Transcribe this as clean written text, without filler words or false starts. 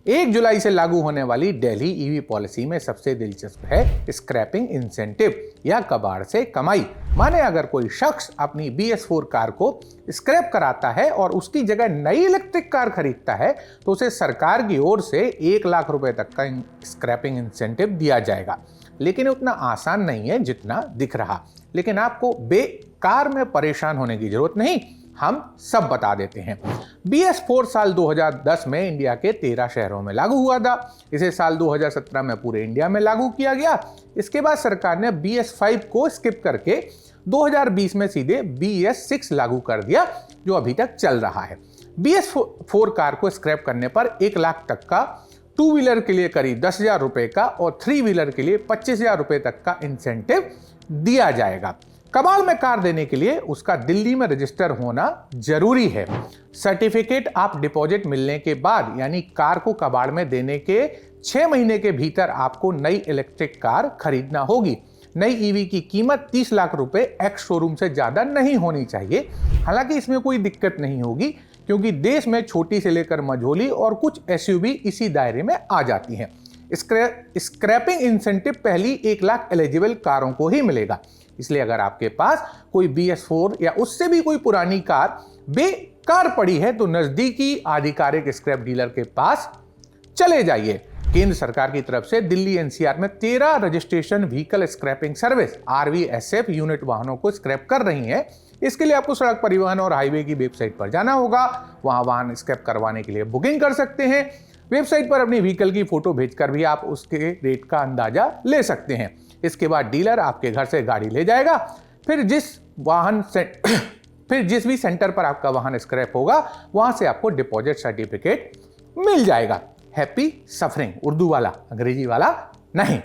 1 जुलाई से लागू होने वाली दिल्ली ईवी पॉलिसी में सबसे दिलचस्प है स्क्रैपिंग इंसेंटिव या कबाड़ से कमाई। माने अगर कोई शख्स अपनी BS4 कार को स्क्रैप कराता है और उसकी जगह नई इलेक्ट्रिक कार खरीदता है तो उसे सरकार की ओर से 1 लाख रुपए तक का स्क्रैपिंग इंसेंटिव दिया जाएगा। लेकिन उतना आसान नहीं है जितना दिख रहा। लेकिन आपको बेकार में परेशान होने की जरूरत नहीं, हम सब बता देते हैं। BS4 साल 2010 में इंडिया के 13 शहरों में लागू हुआ था। इसे साल 2017 में पूरे इंडिया में लागू किया गया। इसके बाद सरकार ने BS5 को स्किप करके 2020 में सीधे BS6 लागू कर दिया, जो अभी तक चल रहा है। BS4 कार को स्क्रैप करने पर 1 लाख तक का, 2 व्हीलर के लिए करीब 10,000 रुपए का और 3 व्हीलर के लिए 25,000 रुपए तक का इंसेंटिव दिया जाएगा। कबाड़ में कार देने के लिए उसका दिल्ली में रजिस्टर होना जरूरी है। सर्टिफिकेट आप डिपॉजिट मिलने के बाद यानी कार को कबाड़ में देने के 6 महीने के भीतर आपको नई इलेक्ट्रिक कार खरीदना होगी। नई ईवी की कीमत 30 लाख रुपए एक्स शोरूम से ज्यादा नहीं होनी चाहिए। हालांकि इसमें कोई दिक्कत नहीं होगी क्योंकि देश में छोटी से लेकर मझोली और कुछ SUV इसी दायरे में आ जाती हैं। स्क्रैपिंग इंसेंटिव पहली 1 लाख एलिजिबल कारों को ही मिलेगा। इसलिए अगर आपके पास कोई BS4 या उससे भी कोई पुरानी कार बेकार पड़ी है तो नजदीकी आधिकारिक स्क्रैप डीलर के पास चले जाइए। केंद्र सरकार की तरफ से दिल्ली NCR में 13 registration vehicle scrapping service RVSF unit वाहनों को स्क्रैप कर रही है। इसके लिए आपको सड़क परिवहन और हाईवे की वेबसाइट पर जाना होगा। वहां वाहन स्क्रैप करवाने के लिए बुकिंग कर सकते हैं। वेबसाइट पर अपनी व्हीकल की फोटो भेजकर भी आप उसके रेट का अंदाजा ले सकते हैं। इसके बाद डीलर आपके घर से गाड़ी ले जाएगा। फिर जिस भी सेंटर पर आपका वाहन स्क्रैप होगा वहां से आपको डिपॉजिट सर्टिफिकेट मिल जाएगा। हैप्पी सफरिंग, उर्दू वाला, अंग्रेजी वाला नहीं।